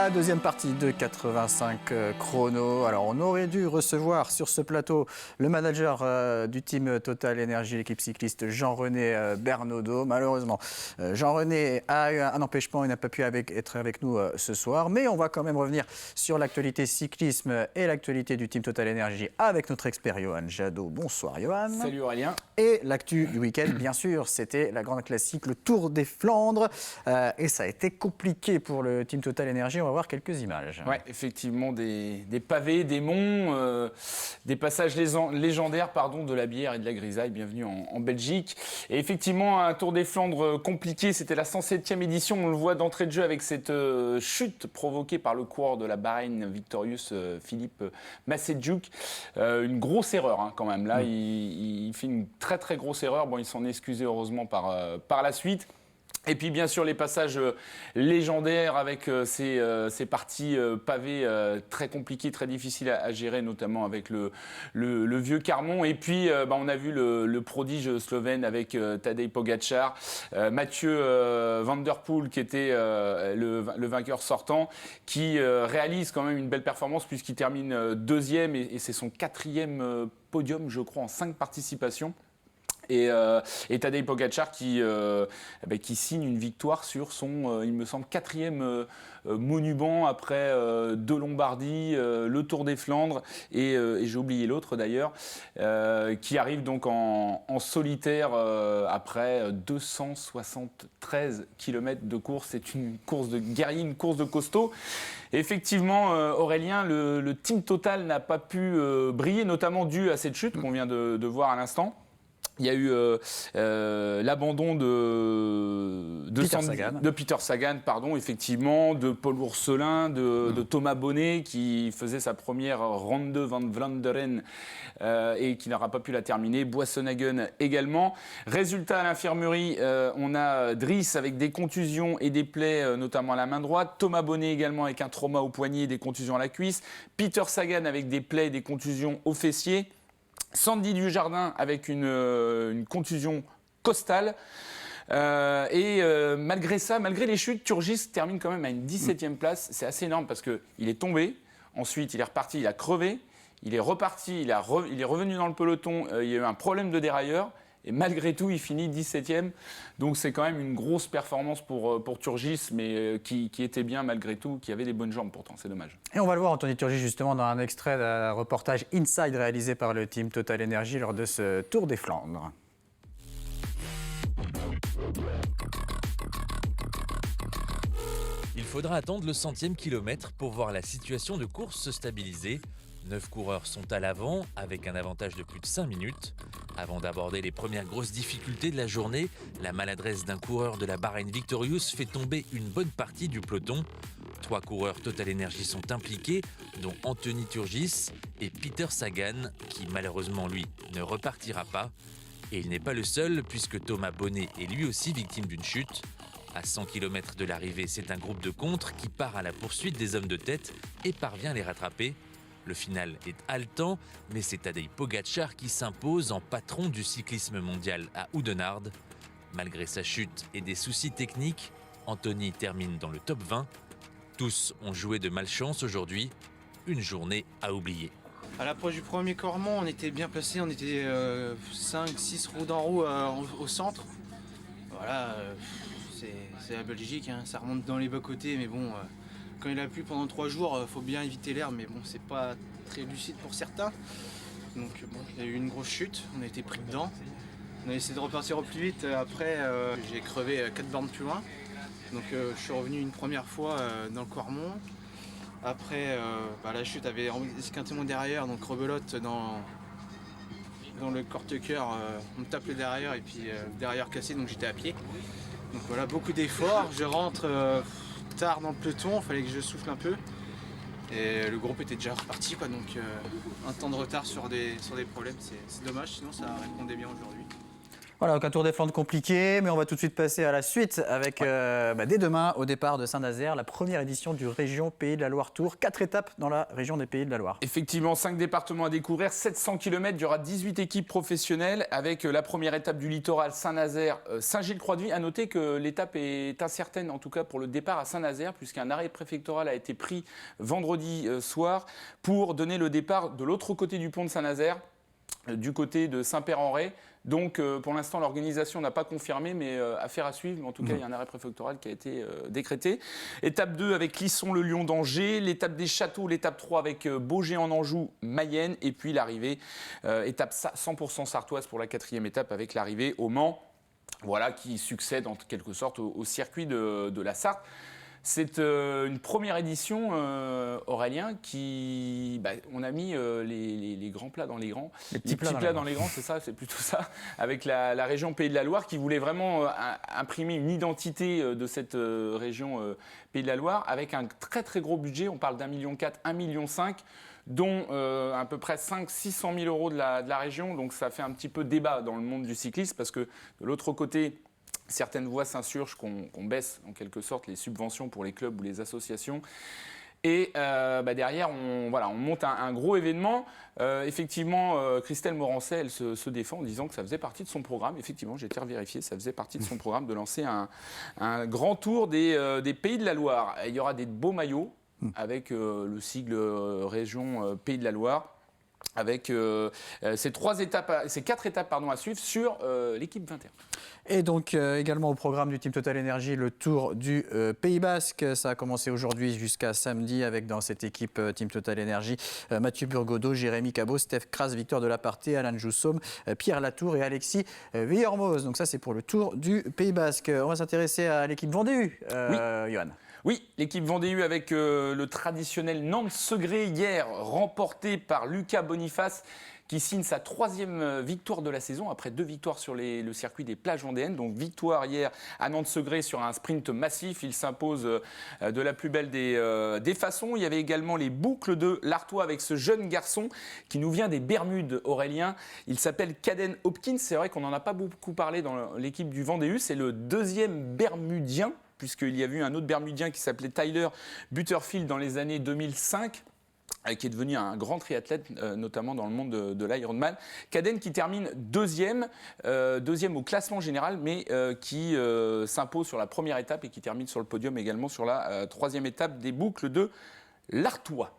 La deuxième partie de 85 chrono. Alors, on aurait dû recevoir sur ce plateau le manager du team Total Energy, l'équipe cycliste Jean-René Bernaudot. Malheureusement, Jean-René a eu un empêchement, il n'a pas pu être avec nous ce soir. Mais on va quand même revenir sur l'actualité cyclisme et l'actualité du team Total Energy avec notre expert Johan Jadot. Bonsoir Johan. Salut Aurélien. Et l'actu du week-end, bien sûr, c'était la grande classique, le Tour des Flandres. Et ça a été compliqué pour le team Total Energy. On va voir quelques images. Ouais, effectivement, des pavés, des monts, des passages légendaires de la bière et de la grisaille. Bienvenue en Belgique. Et effectivement, un Tour des Flandres compliqué. C'était la 107e édition. On le voit d'entrée de jeu avec cette chute provoquée par le coureur de la Bahreïn Victorious, Philippe Macedjuk. Une grosse erreur quand même. Là, il fait une très très grosse erreur. Bon, il s'en est excusé heureusement par la suite. Et puis bien sûr les passages légendaires avec ces parties pavées très compliquées, très difficiles à gérer, notamment avec le vieux Carmon. Et puis on a vu le prodige slovène avec Tadej Pogačar, Mathieu Van Der Poel qui était le vainqueur sortant, qui réalise quand même une belle performance puisqu'il termine deuxième et c'est son 4e podium, je crois, en 5 participations. Et Tadej Pogačar qui signe une victoire sur son, il me semble, 4e monument après 2 Lombardies, le Tour des Flandres et j'ai oublié l'autre d'ailleurs, qui arrive donc en solitaire après 273 km de course. C'est une course de guerrier, une course de costaud. Effectivement, Aurélien, le team Total n'a pas pu briller, notamment dû à cette chute qu'on vient de voir à l'instant. Il y a eu l'abandon de Peter Sagan, effectivement, de Paul Ourselin, de Thomas Bonnet qui faisait sa première Ronde van Vlaanderen et qui n'aura pas pu la terminer. Boissonhagen également. Résultat à l'infirmerie, on a Dries avec des contusions et des plaies, notamment à la main droite. Thomas Bonnet également avec un trauma au poignet et des contusions à la cuisse. Peter Sagan avec des plaies et des contusions au fessier. Sandy Dujardin avec une contusion costale. Malgré ça, malgré les chutes, Turgis termine quand même à une 17e place. C'est assez énorme parce qu'il est tombé, ensuite il est reparti, il a crevé, il est reparti, il est revenu dans le peloton, il y a eu un problème de dérailleur. Et malgré tout, il finit 17e. Donc c'est quand même une grosse performance pour Turgis, mais qui était bien malgré tout, qui avait des bonnes jambes pourtant, c'est dommage. Et on va le voir, Anthony Turgis, justement, dans un extrait d'un reportage Inside réalisé par le team Total Energy lors de ce Tour des Flandres. Il faudra attendre le 100e kilomètre pour voir la situation de course se stabiliser. 9 coureurs sont à l'avant, avec un avantage de plus de 5 minutes. Avant d'aborder les premières grosses difficultés de la journée, la maladresse d'un coureur de la Bahreïn Victorious fait tomber une bonne partie du peloton. 3 coureurs Total Energy sont impliqués, dont Anthony Turgis et Peter Sagan, qui malheureusement, lui, ne repartira pas. Et il n'est pas le seul, puisque Thomas Bonnet est lui aussi victime d'une chute. À 100 km de l'arrivée, c'est un groupe de contre qui part à la poursuite des hommes de tête et parvient à les rattraper. Le final est haletant, mais c'est Tadej Pogačar qui s'impose en patron du cyclisme mondial à Oudenaarde. Malgré sa chute et des soucis techniques, Anthony termine dans le top 20. Tous ont joué de malchance aujourd'hui, une journée à oublier. À l'approche du premier Cormont, on était bien placé, on était 5-6 roues d'en roue au centre. Voilà, c'est la Belgique, ça remonte dans les bas-côtés, mais bon... Quand il a plu pendant 3 jours, il faut bien éviter l'herbe, mais bon, c'est pas très lucide pour certains. Donc bon, il y a eu une grosse chute, on a été pris dedans. On a essayé de repartir au plus vite. Après, j'ai crevé 4 bornes plus loin. Donc je suis revenu une première fois dans le Cormont. Après, la chute avait esquinté mon derrière, donc rebelote dans le corte-cœur. On me tape le derrière et puis derrière cassé, donc j'étais à pied. Donc voilà, beaucoup d'efforts. Je rentre... tard dans le peloton, il fallait que je souffle un peu et le groupe était déjà reparti donc un temps de retard sur des problèmes, c'est dommage, sinon ça répondait bien aujourd'hui. Voilà, donc un Tour des Flandres compliqué, mais on va tout de suite passer à la suite avec, dès demain, au départ de Saint-Nazaire, la première édition du Région Pays de la Loire Tour. 4 étapes dans la région des Pays de la Loire. Effectivement, 5 départements à découvrir, 700 km, il y aura 18 équipes professionnelles avec la première étape du littoral Saint-Nazaire, Saint-Gilles-Croix-de-Vie. À noter que l'étape est incertaine, en tout cas pour le départ à Saint-Nazaire, puisqu'un arrêt préfectoral a été pris vendredi soir pour donner le départ de l'autre côté du pont de Saint-Nazaire, du côté de Saint-Père-en-Retz. Donc, pour l'instant, l'organisation n'a pas confirmé, mais affaire à suivre. En tout cas, il y a un arrêt préfectoral qui a été décrété. Étape 2 avec Clisson, le Lion d'Angers. L'étape des Châteaux, l'étape 3 avec Baugé en Anjou, Mayenne. Et puis l'arrivée, étape 100% sartoise pour la 4e étape avec l'arrivée au Mans. Voilà, qui succède en quelque sorte au circuit de la Sarthe. C'est une première édition, Aurélien, qui... on a mis les grands plats dans les grands. Les petits plats dans les grands, c'est ça, c'est plutôt ça. Avec la région Pays de la Loire, qui voulait vraiment imprimer une identité de cette région Pays de la Loire, avec un très très gros budget. On parle d'1,4 million, 1,5 million, dont à peu près 600 000 euros de la région. Donc ça fait un petit peu débat dans le monde du cyclisme, parce que de l'autre côté... Certaines voix s'insurgent qu'on baisse en quelque sorte les subventions pour les clubs ou les associations. Et derrière, on monte un gros événement. Effectivement, Christelle Morancet, elle se défend en disant que ça faisait partie de son programme. Effectivement, j'ai été revérifié, ça faisait partie de son programme de lancer un grand tour des Pays de la Loire. Il y aura des beaux maillots avec le sigle région Pays de la Loire. Avec ces 4 étapes à suivre sur l'équipe 21. Et donc également au programme du Team Total Energy, le Tour du Pays Basque. Ça a commencé aujourd'hui jusqu'à samedi avec dans cette équipe Team Total Energy Mathieu Burgodeau, Jérémy Cabot, Steph Kras, Victor Delaparté, Alain Joussaume, Pierre Latour et Alexis Villermoz. Donc ça c'est pour le Tour du Pays Basque. On va s'intéresser à l'équipe Vendée, Johan. Oui, l'équipe Vendée avec le traditionnel Nantes-Segré hier, remporté par Lucas Boniface, qui signe sa 3e victoire de la saison, après 2 victoires sur le circuit des plages vendéennes. Donc victoire hier à Nantes-Segré sur un sprint massif. Il s'impose de la plus belle des façons. Il y avait également les boucles de l'Artois avec ce jeune garçon qui nous vient des Bermudes, Aurélien. Il s'appelle Caden Hopkins. C'est vrai qu'on n'en a pas beaucoup parlé dans l'équipe du Vendée. C'est le 2e Bermudien, puisqu'il y a eu un autre Bermudien qui s'appelait Tyler Butterfield dans les années 2005, qui est devenu un grand triathlète, notamment dans le monde de l'Ironman. Caden qui termine deuxième au classement général, mais qui s'impose sur la première étape et qui termine sur le podium également sur la 3e étape des boucles de l'Artois.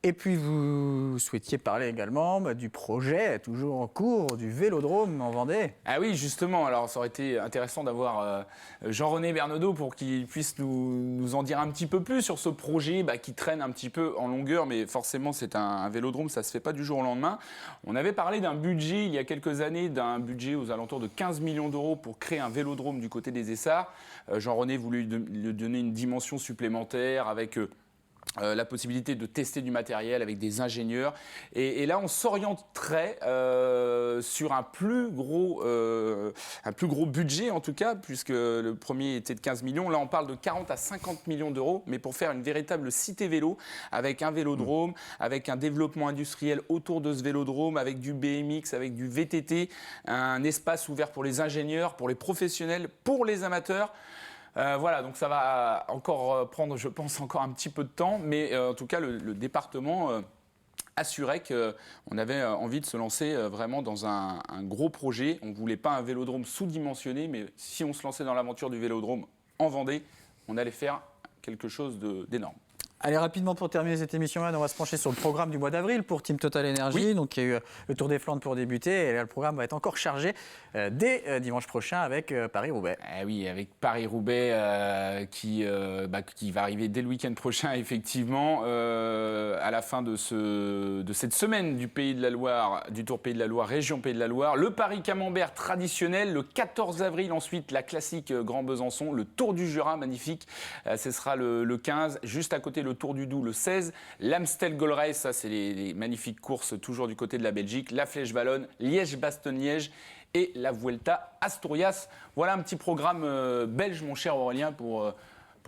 Et puis vous souhaitiez parler également du projet toujours en cours du Vélodrome en Vendée. Ah oui, justement. Alors ça aurait été intéressant d'avoir Jean-René Bernaudot pour qu'il puisse nous en dire un petit peu plus sur ce projet qui traîne un petit peu en longueur, mais forcément c'est un vélodrome, ça ne se fait pas du jour au lendemain. On avait parlé d'un budget il y a quelques années, d'un budget aux alentours de 15 millions d'euros pour créer un vélodrome du côté des Essarts. Jean-René voulait lui donner une dimension supplémentaire avec... la possibilité de tester du matériel avec des ingénieurs. Et là, on s'orienterait sur un plus gros budget, en tout cas, puisque le premier était de 15 millions. Là, on parle de 40 à 50 millions d'euros, mais pour faire une véritable cité vélo, avec un vélodrome, avec un développement industriel autour de ce vélodrome, avec du BMX, avec du VTT, un espace ouvert pour les ingénieurs, pour les professionnels, pour les amateurs. Voilà, donc ça va encore prendre, je pense, encore un petit peu de temps, mais en tout cas, le département assurait qu'on avait envie de se lancer vraiment dans un gros projet. On ne voulait pas un vélodrome sous-dimensionné, mais si on se lançait dans l'aventure du vélodrome en Vendée, on allait faire quelque chose d'énorme. Allez, rapidement pour terminer cette émission, on va se pencher sur le programme du mois d'avril pour Team Total Energy. Oui. Donc, il y a eu le Tour des Flandres pour débuter. Et là, le programme va être encore chargé dès dimanche prochain avec Paris-Roubaix. Oui, avec Paris-Roubaix qui va arriver dès le week-end prochain, effectivement, à la fin de cette semaine du Pays de la Loire, du Tour Pays de la Loire, région Pays de la Loire. Le Paris-Camembert traditionnel, le 14 avril, ensuite la classique Grand Besançon, le Tour du Jura, magnifique. Ce sera le 15, juste à côté le Tour du Doubs le 16, l'Amstel Gold Race, ça c'est les magnifiques courses toujours du côté de la Belgique, la Flèche Wallonne, Liège-Bastogne-Liège et la Vuelta Asturias. Voilà un petit programme belge, mon cher Aurélien, pour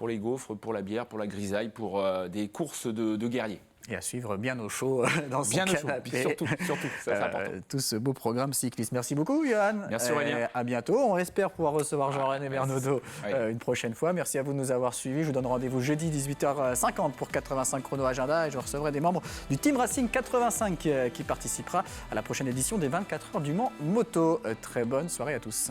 les gaufres, pour la bière, pour la grisaille, pour des courses de guerriers. Et à suivre bien au chaud dans son Bien au chaud, canapé. surtout, ça c'est important. Tout ce beau programme cycliste. Merci beaucoup, Johan. Merci, Aurélien. À bientôt. On espère pouvoir recevoir Jean-René Bernaudot Oui. une prochaine fois. Merci à vous de nous avoir suivis. Je vous donne rendez-vous jeudi 18h50 pour 85 chrono agenda et je recevrai des membres du Team Racing 85 qui participera à la prochaine édition des 24 heures du Mans Moto. Très bonne soirée à tous.